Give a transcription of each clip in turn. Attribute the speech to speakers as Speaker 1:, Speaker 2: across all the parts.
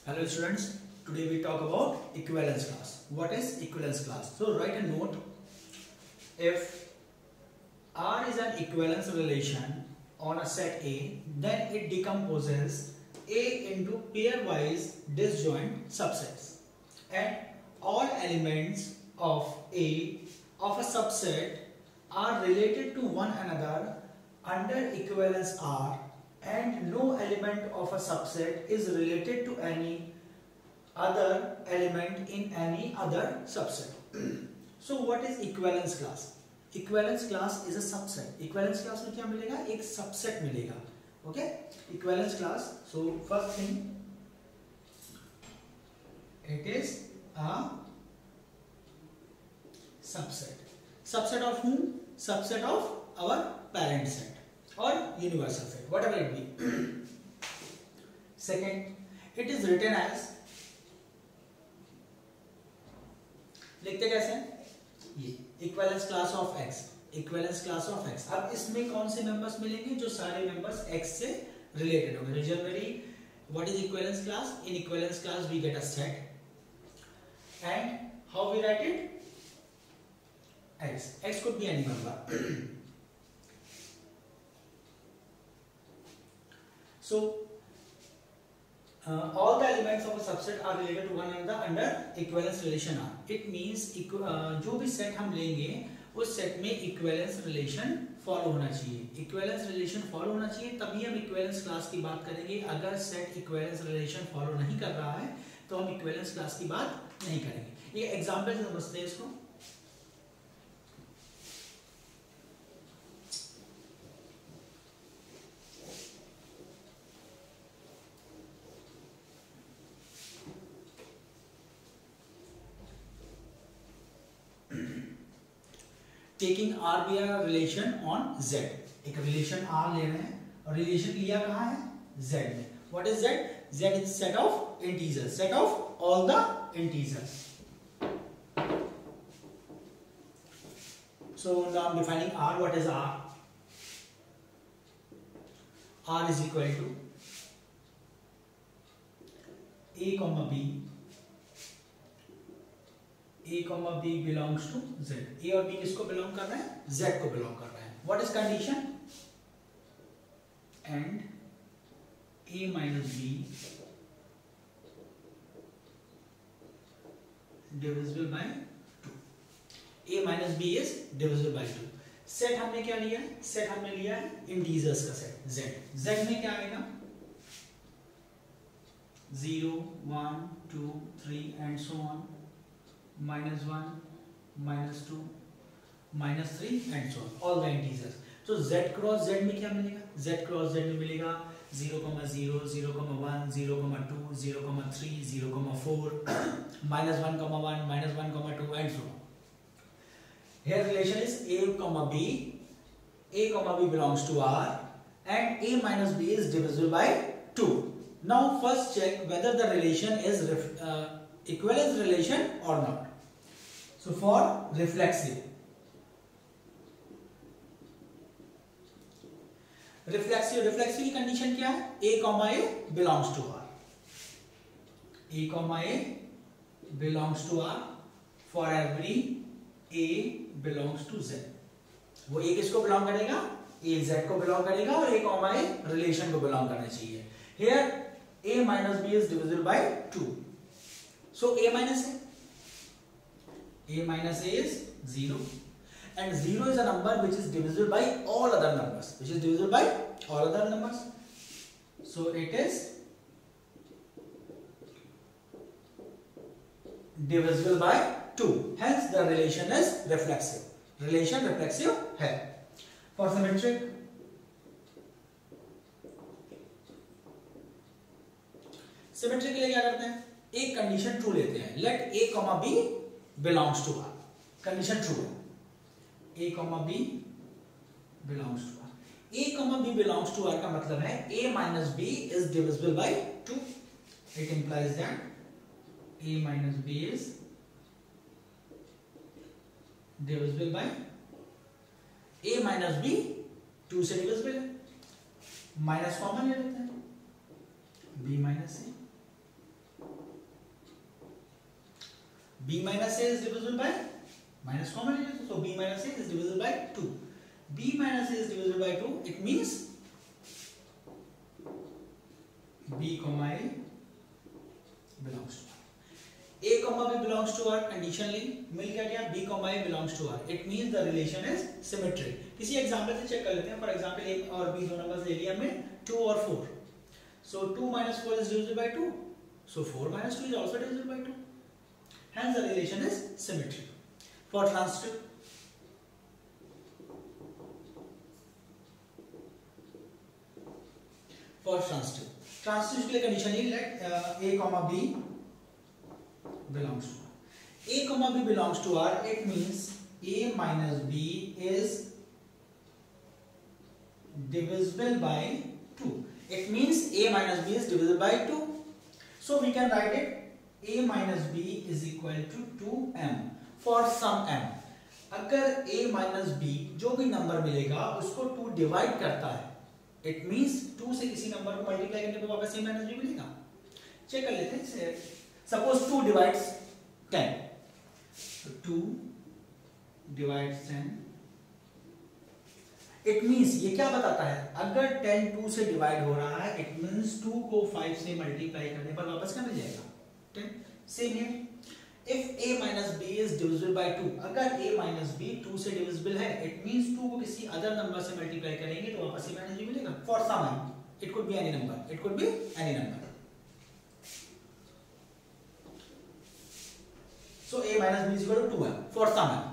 Speaker 1: Hello students, today we talk about equivalence class. What is equivalence class? So write a note. If R is an equivalence relation on a set A, then it decomposes A into pairwise disjoint subsets, and all elements of A of a subset are related to one another under equivalence R, and no element of a subset is related to any other element in any other subset. So what is equivalence class? Equivalence class is a subset. Equivalence class में क्या मिलेगा? एक subset मिलेगा. Okay? Equivalence class. So first thing, it is a subset. Subset of whom? Subset of our parent set or universal set, whatever it be. Second, it is written as, लिखते कैसे हैं? ये equivalence class of x, equivalence class of x. अब इसमें कौन से members मिलेंगे? जो सारे मेंबर्स x से रिलेटेड होंगे. तो generally what is equivalence class? In equivalence class we get a set and how we write it? x could be any number. So all the elements of a subset are related to one another under equivalence relation R. It means जो भी set हम लेंगे उस set में equivalence relation follow होना चाहिए. Equivalence relation follow होना चाहिए तभी हम इक्विवेलेंस क्लास की बात करेंगे. अगर सेट इक्विवेलेंस रिलेशन फॉलो नहीं कर रहा है तो हम इक्विवेलेंस क्लास की बात नहीं करेंगे. ये एग्जांपल से समझते हैं इसको. Taking R B R relation on Z. एक रिलेशन आर ले रहे हैं और रिलेशन लिया कहाँ है? जेड में. What is Z? Z is set of integers, set of all the integers. So now I am defining R. What is R? R is equal to A comma B. A comma B belongs to Z. A और B किसको belong कर रहे हैं? Z को belong कर रहे हैं. What is condition? And A minus B divisible by 2. A minus B is divisible by 2. Set हमने क्या लिया है? Set हमने लिया है integers का set Z. Z में क्या आएगा? 0, 1, 2, 3 and so on. -1, -2, -3 and so on, all the integers. So z cross z में क्या मिलेगा? Z cross z में मिलेगा 0,0, 0,1, 0,2, 0,3, 0,4, -1,1, -1,2 and so on. Here relation is A, B. A, B belongs to R and A minus B is divisible by 2. Now first check whether the relation is equivalence relation or not. So for reflexive की condition क्या है? A, A belongs to R. A, A belongs to R for every A belongs to Z. वो A किसको belong करेगा? A Z को belong करेगा और A, A relation को बिलोंग करना चाहिए. Here A minus B is divisible by 2. So A minus A is 0, and 0 is a number which is divisible by all other numbers. So it is divisible by 2. Hence the relation is reflexive. Relation reflexive है. For symmetric, symmetry के लिए क्या करते हैं? एक condition true लेते हैं. Let A, B belongs to R. Condition true है. A, B belongs to R. A, B belongs to R का मतलब है A minus B is divisible by 2. It implies that A minus B is divisible by A minus B 2 से divisible है. Minus common ले लेते हैं. B minus A b minus a is divisible by minus common ले लेते, so b minus a is divisible by 2. b minus a is divisible by 2, it means b comma a belongs to r. a comma b belongs to r, conditionally मिल क्या गया, b comma a belongs to r. It means the relation is symmetric. किसी example से check कर लेते हैं. For example a और b दो numbers ले लिया हमने 2 और 4. So 2 minus 4 is divisible by 2. So 4 minus 2 is also divisible by 2. Hence the relation is symmetric. For transitive, transitive के लिए conditionally let a comma b belongs to r. a comma b belongs to r. It means a minus b is divisible by 2. It means a minus b is divisible by 2. So we can write it a minus b is equal to 2m for some m. अगर a minus b जो भी number मिलेगा उसको 2 divide करता है, it means 2 से किसी number को मल्टीप्लाई करने पे वापस a minus b मिलेगा. चेक कर लेते हैं. सपोज 2 डिवाइड्स 10, तो 2 डिवाइड्स 10. इट मींस ये क्या बताता है, अगर 10 2 से डिवाइड हो रहा है, इट मींस 2 को 5 से मल्टीप्लाई करने पर वापस क्या मिल जाएगा, 10. सेम है. If a minus b is divisible by 2, अगर a minus b 2 से डिविजिबल है, इट मींस 2 को किसी अदर नंबर से मल्टीप्लाई करेंगे तो वापस a minus b मिलेगा. For some m, it could be any number, it could be any number. So a minus b is equal to 2m for some m.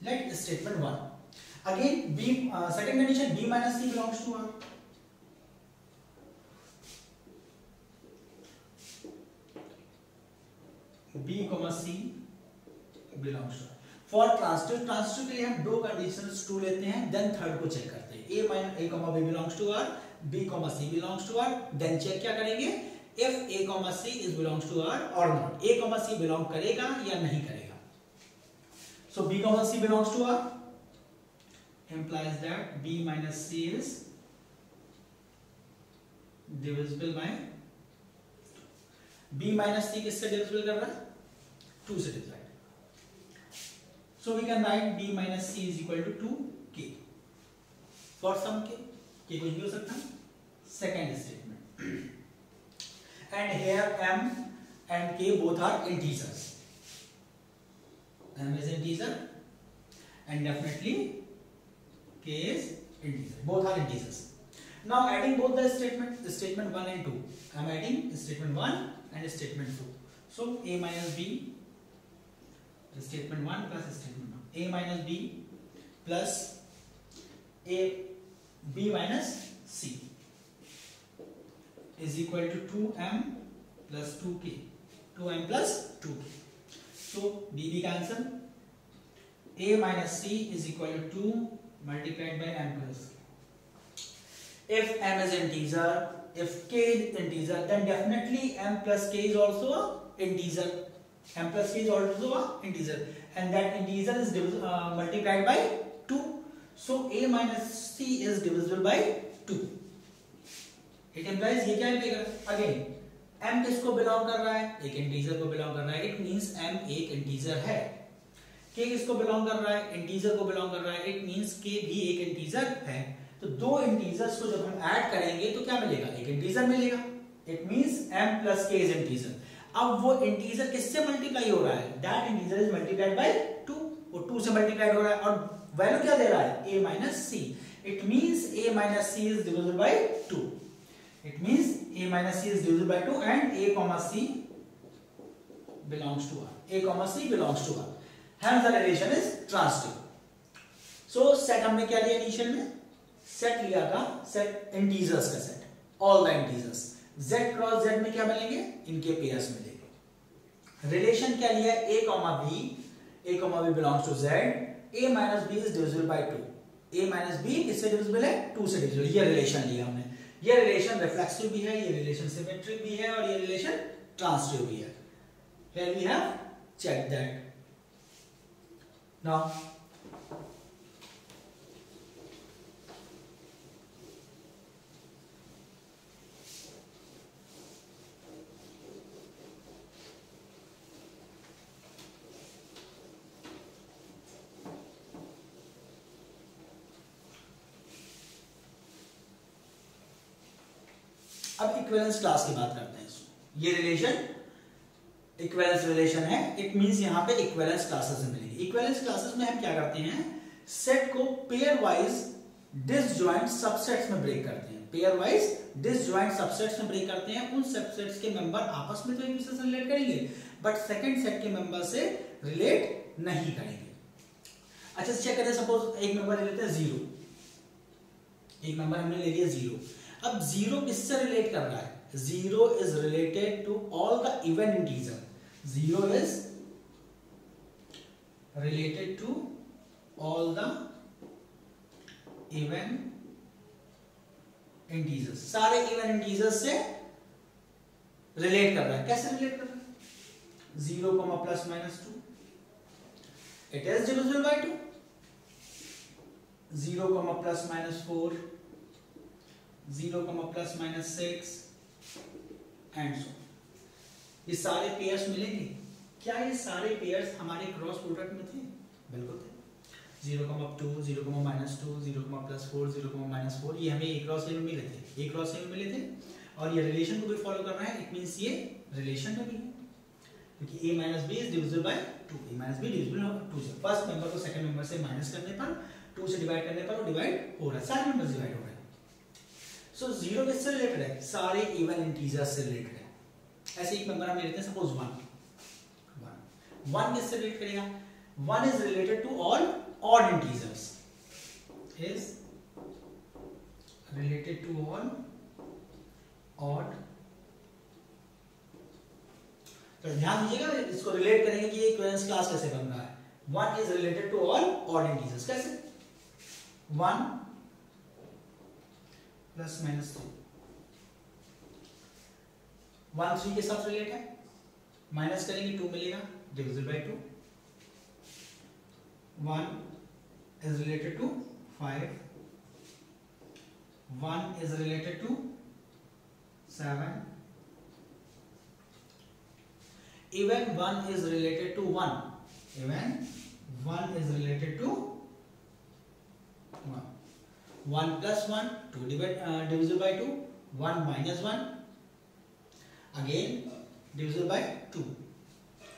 Speaker 1: Let statement 1. Again b, second condition, b minus c belongs to r. b comma c belongs to r. For transitive के लिए हम दो conditions 2 लेते हैं, then third को check करते हैं. a comma b belongs to r, b comma c belongs to r. Then check क्या करेंगे, if a comma c is belongs to r or not. a comma c belong करेगा या नहीं करेगा. So b comma c belongs to r implies that b minus c is divisible by b minus c किससे divisible कर रहा है, 2 से divide. So we can write b minus c is equal to 2k for some k. k कुछ भी हो सकता है. Second statement. And here m and k both are integers. m is integer and definitely k is integer. Both are integers. Now adding both the statement 1 and 2. I am adding statement 1 and statement 2. So a minus b, statement 1 plus statement 1. a minus b plus b minus c is equal to 2m plus 2k. 2m plus 2k. So b cancel. a minus c is equal to 2 multiplied by m plus. If m is integer, if k is integer, then definitely m plus k is also a integer. M plus k is also a integer, and that integer is multiplied by 2. So a minus c is divisible by 2. It implies ये क्या है, again m किसको belong कर रहा है, एक integer को belong कर रहा है. इट मींस m एक इंटीजर है. k किसको बिलोंग कर रहा है, इंटीजर को बिलोंग कर रहा है. इट मींस k भी एक इंटीजर है. तो दो इंटीजर्स को जब हम ऐड करेंगे तो क्या मिलेगा, एक इंटीजर मिलेगा. It means m plus k is integer. अब वो इंटीजर किससे मल्टीप्लाई हो रहा है, that integer is multiplied by 2. वो 2 से मल्टीप्लाइड हो रहा है और वैल्यू क्या दे रहा है, a minus c. It means a minus c is divisible by 2. It means a minus c is divisible by 2 and a comma c belongs to r. a comma c belongs to r. Hence the relation is transitive. So set हमने क्या लिया initial में, set लिया था, set integers का set, all the integers. z cross z में क्या मिलेंगे, इनके पेयर्स मिलेंगे. रिलेशन क्या लिया, a comma b belongs to z. a minus b is divisible by 2. a minus b किससे डिविजिबल है, 2 से डिविजिबल. ये रिलेशन लिया हमने. ये रिलेशन रिफ्लेक्सिव भी है, ये रिलेशन सिमेट्रिक भी है और ये रिलेशन ट्रांसिटिव भी है. Here we have checked that. Now अब इक्विवेलेंस क्लास की बात करते हैं। ये रिलेशन इक्विवेलेंस रिलेशन है, इट मींस यहां पे इक्विवेलेंस क्लासेस मिलेंगे। इक्विवेलेंस क्लासेस में हम क्या करते हैं, सेट को पेयर वाइज डिसजॉइंट सबसेट्स में ब्रेक करते हैं। पेयर वाइज डिसजॉइंट सबसेट्स में ब्रेक करते हैं। उन सबसेट्स के मेंबर आपस में तो एक दूसरे से रिलेट करेंगे, बट सेकंड सेट के मेंबर से रिलेट नहीं करेंगे। अच्छा चेक करते हैं, सपोज एक मेंबर ले लेते हैं 0, एक नंबर हमने ले लिया 0। अब 0 किससे रिलेट कर रहा है? 0 is related to all the even integer. 0 is related to all the even integers. सारे इवन इंटीजर्स से रिलेट कर रहा है। कैसे रिलेट कर रहा है? 0, plus minus 2, it is divisible by 2। 0, plus minus 4, 0, plus minus 6 and so. ये सारे पेयर्स मिलेंगे। क्या ये सारे पेयर्स हमारे क्रॉस प्रोडक्ट में थे? बिल्कुल थे। 0,2, 0,-2, 0,+4, 0,-4, ये हमें एक क्रॉस ए में मिले थे, एक क्रॉस ए में मिले थे। और ये रिलेशन को भी फॉलो कर रहा है, इट मींस ये रिलेशन में भी है, क्योंकि a minus B is divisible by 2। a minus B divisible 2 से फर्स्ट मेंबर को सेकंड मेंबर से माइनस करने पर, 2 से डिवाइड करने पर वो डिवाइड हो रहा है, सारे मेंबर्स डिवाइड हो रहे हैं। सो 0 किससे रिलेटेड है? सारे इवन इंटीजर्स से रिलेटेड है। ऐसे एक मेंबर हम ले लेते हैं, सपोज 1 किससे रिलेट करेगा? 1 is related to all odd integers, is related to all odd. तो ध्यान दीजिएगा, इसको रिलेट करेंगे कि ये इक्विवेलेंस क्लास कैसे बन रहा है। 1 is related to all odd integers. कैसे? 1 प्लस माइनस 3, 1 3 के साथ रिलेट है, माइनस करेंगे 2 मिलेगा, divisible by 2। 1 is related to 5, 1 is related to 7, even 1 is related to 1, even 1 is related to 1, 1 plus 1, 2 divisible by 2, 1 minus 1, again divisible by 2।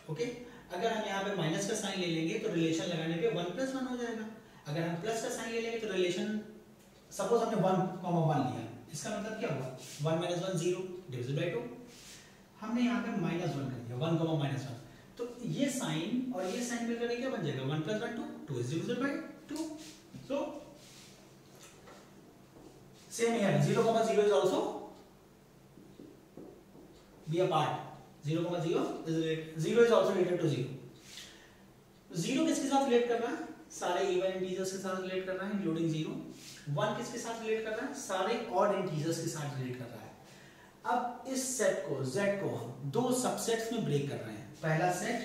Speaker 1: Okay, अगर हम यहाँ पे माइनस का साइन ले लेंगे तो रिलेशन लगाने पे 1 plus 1 हो जाएगा। अगर हम प्लस का साइन ले लेंगे तो रिलेशन, सपोज हमने 1,1 लिया, इसका मतलब क्या हुआ? 1 minus 1 0 divisible by 2। हमने यहाँ पे -1 कर दिया, 1,-1, तो ये साइन और ये साइन मिलकर क्या बन जाएगा? 1 + 1 2 is divisible by 2। So same here, 0,0 is also be a part। 0,0 is also related to 0। 0 किसके साथ रिलेट कर रहा है? सारे इवन इंटीजर्स के साथ रिलेट कर रहा है, इंक्लूडिंग 0। 1 किसके साथ रिलेट कर रहा है? सारे ऑड इंटीजर्स के साथ रिलेट कर रहा है। अब इस सेट को, Z को हम 2 सबसेट्स में ब्रेक कर रहे हैं। पहला सेट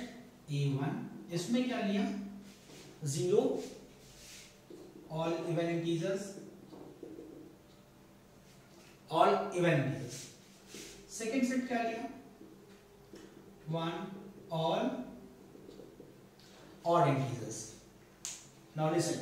Speaker 1: A1, इसमें क्या लिया? 0 all even integers, all even integers. Second set क्या लिया? 1 all odd integers. Now listen,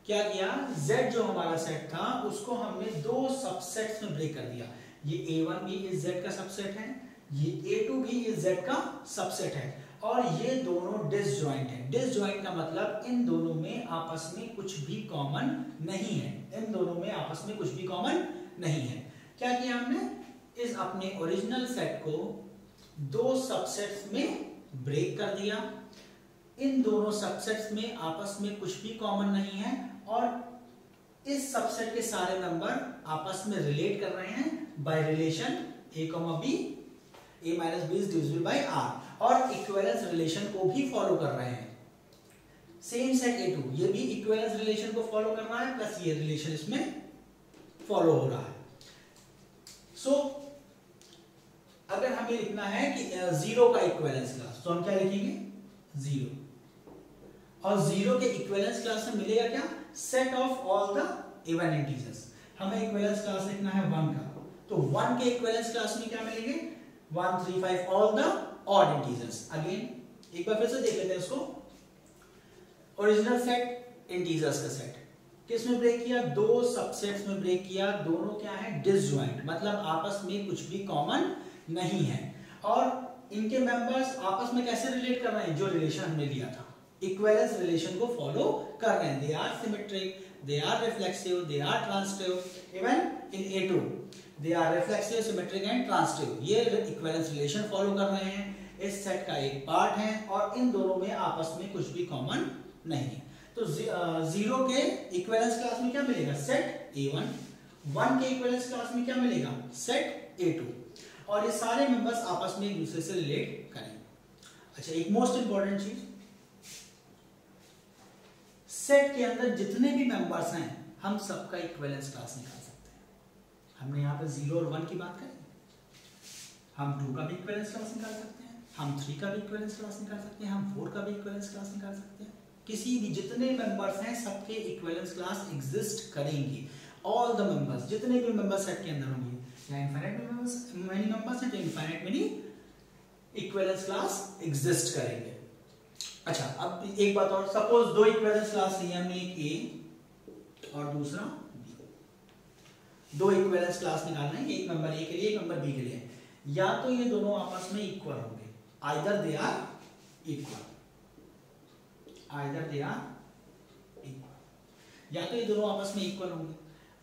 Speaker 1: क्या किया? Z जो हमारा सेट था उसको हमने 2 सबसेट्स में ब्रेक कर दिया। ये A1 भी इस Z का सबसेट है, ये A2 भी इस Z का सबसेट है, और ये दोनों डिसजॉइंट है। डिसजॉइंट का मतलब इन दोनों में आपस में कुछ भी कॉमन नहीं है, इन दोनों में आपस में कुछ भी कॉमन नहीं है। क्या किया हमने? इस अपने ओरिजिनल सेट को 2 सबसेट्स में ब्रेक कर दिया। इन दोनों सबसेट्स में आपस में कुछ भी कॉमन नहीं है, और इस सबसेट के सारे नंबर आपस में रिलेट कर रहे हैं by relation a, b, a minus b is divisible by r, और इक्विवेलेंस रिलेशन को भी फॉलो कर रहे हैं। सेम सेट A2, ये भी इक्विवेलेंस रिलेशन को फॉलो कर रहा है, प्लस ये रिलेशन इसमें फॉलो हो रहा है। सो अगर हमें लिखना है कि 0 का इक्विवेलेंस क्लास, तो हम क्या लिखेंगे? 0। और 0 के इक्विवेलेंस क्लास में मिलेगा क्या? Set of all the even integers. हमें इक्विवेलेंस क्लास लिखना है 1 का, तो 1 के इक्विवेलेंस क्लास में क्या मिलेंगे? 1 3 5 all the odd integers. Again एक बार फिर से देख लेते हैं इसको। ओरिजिनल सेट, इंटीजर्स का सेट, किस में ब्रेक किया, दो सबसेट्स में ब्रेक किया, दोनों क्या है, डिसजॉइंट, मतलब आपस में कुछ भी कॉमन नहीं है। और इनके मेंबर्स आपस में कैसे रिलेट कर रहे हैं, जो रिलेशन हमने लिया था, इक्विवेलेंस रिलेशन को फॉलो कर रहे हैं। They are symmetric, they are reflexive, they are transitive, even in A2 they are reflexive, symmetric and transitive. ये इक्विवेलेंस रिलेशन फॉलो कर रहे हैं, इस सेट का एक पार्ट है, और इन दोनों में आपस में कुछ भी कॉमन नहीं है। तो जीरो के इक्विवेलेंस क्लास में क्या मिलेगा, सेट A1, 1 के इक्विवेलेंस क्लास में क्या मिलेगा, सेट A2, और ये सारे मेंबर्स आपस में एक दूसरे से रिलेट करेंगे। अच्छा, एक मोस्ट इंपॉर्टेंट चीज, सेट के अंदर जितने भी मेंबर्स हैं हम सबका इक्विवेलेंस क्लास निकाल सकते हैं। हमने यहाँ पे 0 और 1 की बात करी, हम 2 का भी इक्विवेलेंस क्लास निकाल सकते हैं, हम 3 का भी इक्विवेलेंस क्लास निकाल सकते हैं, हम 4 का भी इक्विवेलेंस क्लास निकाल सकते हैं। किसी भी जितने मेंबर्स हैं सबके इक्विवेलेंस क्लास एग्जिस्ट करेंगे। ऑल द मेंबर्स, जितने भी मेंबर्स सेट के अंदर होंगे, या इनफाइनाइट मेनी मेंबर्स हैं तो infinite many equivalence class exist करेंगे। अच्छा, अब एक बात और, सपोज दो इक्विवेलेंस क्लास लिए हमने, एक A और दूसरा B। दो इक्विवेलेंस क्लास निकालना है, एक मेंबर A के लिए, एक मेंबर B के लिए। या तो ये दोनों आपस में इक्वल होंगे, either they are equal, either they are equal, या तो ये दोनों आपस में इक्वल होंगे।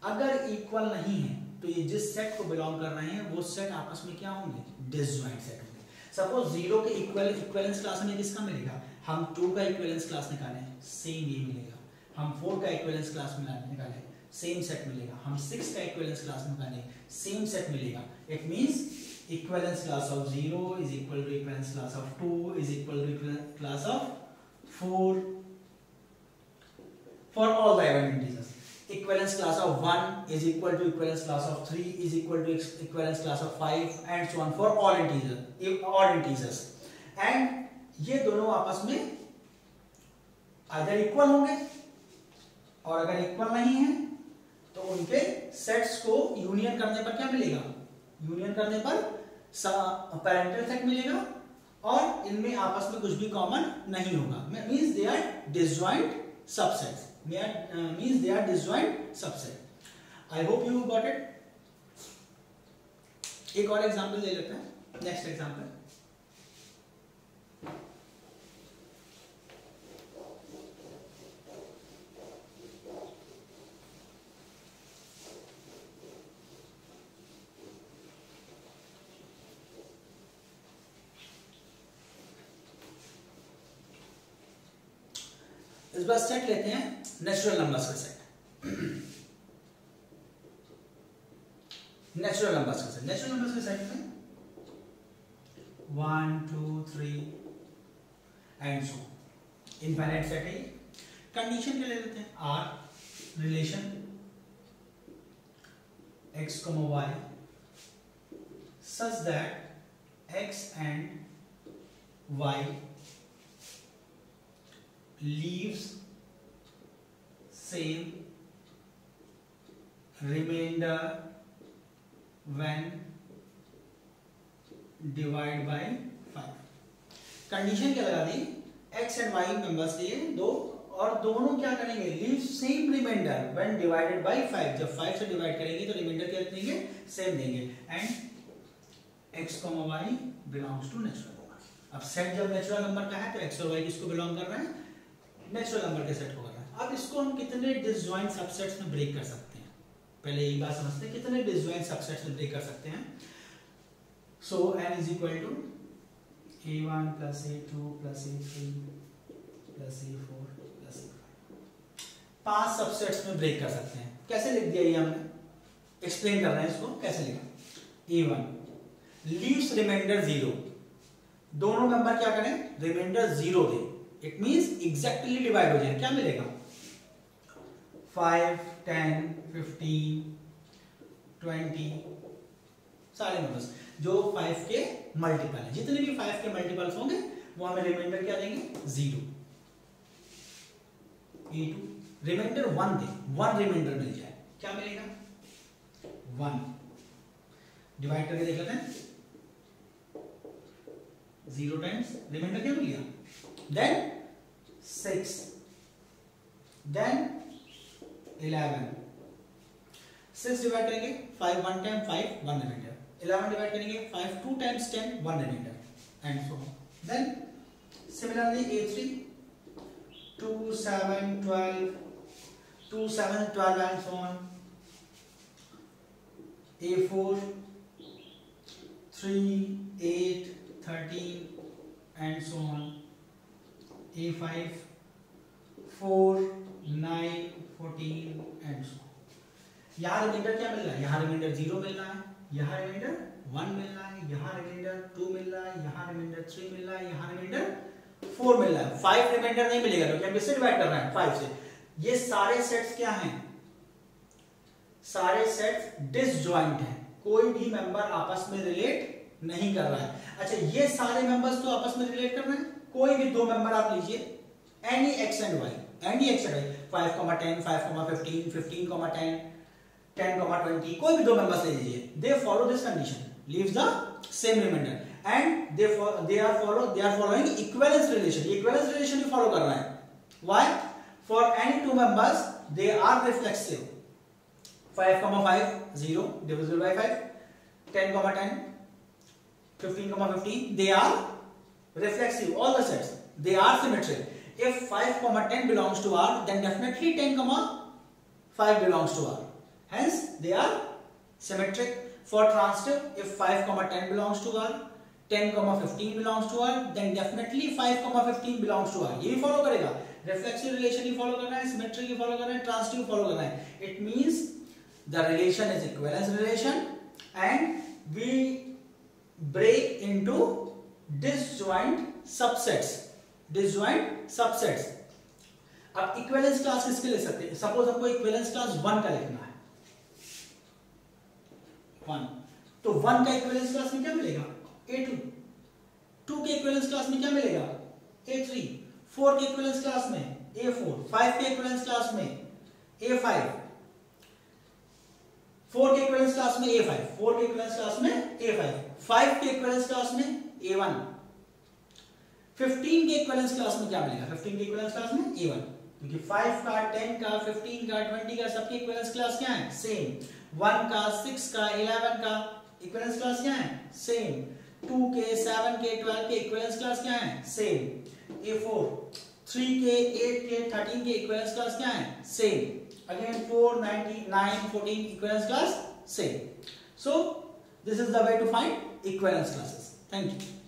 Speaker 1: अगर इक्वल नहीं है तो ये जिस सेट को बिलोंग कर रहे हैं वो सेट आपस में क्या होंगे, डिसजॉइंट सेट होंगे। सपोज 0 के इक्विवेलेंस क्लास में किसका मिलेगा, हम 2 का इक्विवेलेंस क्लास निकालें, सेम ये मिलेगा। हम 4 का इक्विवेलेंस क्लास निकालें, सेम सेट मिलेगा। हम 6 का इक्विवेलेंस क्लास निकालें, सेम सेट मिलेगा। It means equivalence class of 0 is equal to equivalence class of 2 is equal to equivalence class of 4 for all the even integers. Equivalence class of 1 is equal to equivalence class of 3 is equal to equivalence class of 5 and so on for all integers. And ये दोनों आपस में either equal होंगे, और अगर equal नहीं है तो उनके सेट्स को यूनियन करने पर क्या मिलेगा, यूनियन करने पर पैरेंटल सेट मिलेगा, और इनमें आपस में कुछ भी कॉमन नहीं होगा। Means they are disjoint subsets, means they are disjoint subset. I hope you got it. एक और एग्जांपल ले लेते हैं, नेक्स्ट एग्जांपल। इस बार सेट लेते हैं नेचुरल नंबर्स का सेट। नेचुरल नंबर्स का सेट, नेचुरल नंबर्स के सेट में 1 2 3 एंड सो इनफाइनाइट सेट है। कंडीशन क्या ले लेते हैं, R relation x, y such that x and y leaves same remainder when divide by 5। Condition क्या लगा दी, x एंड y मेंबर्स लिए दो, और दोनों क्या करेंगे, leave same remainder when divided by 5। जब 5 से डिवाइड करेंगे तो रिमाइंडर क्या देंगे, सेम देंगे। And x, y belongs to natural number. अब सेट जब नेचुरल नंबर का है तो x और y किसको बिलोंग कर रहे हैं, नेचुरल नंबर के सेट को कर रहा है। अब इसको हम कितने डिसजॉइंट सबसेट्स में ब्रेक कर सकते हैं, पहले ये बात समझते हैं, कितने डिसजॉइंट सबसेट्स में ब्रेक कर सकते हैं। So n is equal to a1 plus a2 plus a3 plus a4 plus a5। 5 subsets में ब्रेक कर सकते हैं। कैसे लिख दिया ये हमने, एक्सप्लेन कर रहे हैं इसको, कैसे लिखा। a1 लीव्स रिमाइंडर 0, दोनों मेंबर क्या करें, रिमाइंडर 0 दें। इट मींस एग्जैक्टली डिवाइड हो जाए, क्या मिलेगा, 5 10 15 20 सारे नंबर्स जो 5 के मल्टीपल है, जितने भी 5 के मल्टीपल्स होंगे वो हमें रिमाइंडर क्या देंगे, 0। a2 रिमाइंडर 1 दे, 1 रिमाइंडर मिल जाए, क्या मिलेगा, 1। डिवाइड करके देख लेते हैं, 0 टाइम्स रिमाइंडर क्या मिल गया, then 6, then 11 6 डिवाइड करेंगे 5 1 टाइम 5 1 रिमाइंडर 11 डिवाइड करेंगे 5 2 times 10 1 remainder and so on then similarly A3 2 7 12 2 7 12 and so on A4 3 8 13 and so on A5 4 9 14 and so on यहाँ रिमाइंडर क्या मिल रहा है यहाँ रिमाइंडर 0 मिल रहा है यहाँ रिमाइंडर 1 मिल रहा है यहाँ रिमाइंडर 2 मिल रहा है यहाँ रिमाइंडर 3 मिल रहा है यहाँ रिमाइंडर 4 मिल रहा है 5 रिमाइंडर नहीं मिलेगा क्योंकि हम इससे डिवाइड कर रहे हैं 5 से ये सारे सेट्स क्या हैं सारे सेट्स डिसजॉइंट हैं कोई भी मेंबर आपस में रिलेट नहीं कर रहा है अच्छा ये सारे मेंबर्स तो आपस में रिलेट कर रहे हैं कोई भी दो मेंबर आप लीजिए एनी एक्स एंड वाई 5, 10, 5, 15, 15, 10, 10, 20 कोई भी दो मेंबर्स ले लीजिए they follow this condition leaves the same remainder and they are following equivalence relation equivalence relation ही फॉलो कर रहा है why for any two members they are reflexive 5, 5 0 divisible by 5 10, 10 15, 15 they are reflexive all the sets they are symmetric if 5, 10 belongs to R then definitely 10, 5 belongs to R hence they are symmetric for transitive if 5, 10 belongs to R 10, 15 belongs to R then definitely 5, 15 belongs to R ये भी follow करेगा reflexive relation ही follow करना है symmetry ही follow करना है transitive follow करना है it means the relation is equivalence relation and we break into disjoint subsets अब इक्विवेलेंस क्लास किसके ले सकते हैं सपोज हमको इक्विवेलेंस क्लास 1 का लिखना है 1 तो 1 का इक्विवेलेंस क्लास में क्या मिलेगा A2 2 के इक्विवेलेंस क्लास में क्या मिलेगा A3 4 के इक्विवेलेंस क्लास में A4 5 के इक्विवेलेंस क्लास में A5 4 के इक्विवेलेंस क्लास में A5 4 के इक्विवेलेंस क्लास में A5 5 के इक्विवेलेंस क्लास में A1 15 के इक्विवेलेंस क्लास में क्या मिलेगा 15 के इक्विवेलेंस क्लास में A1 क्योंकि 5 का 10 का 15 का 20 का सबके इक्विवेलेंस क्लास क्या है सेम 1 का 6 का 11 का इक्विवेलेंस क्लास क्या है सेम 2 के 7 के 12 के इक्विवेलेंस क्लास क्या है सेम A4 3 के 8 के 13 के इक्विवेलेंस क्लास क्या है same again 4 9 14 equivalence class same so this is the way to find equivalence classes thank you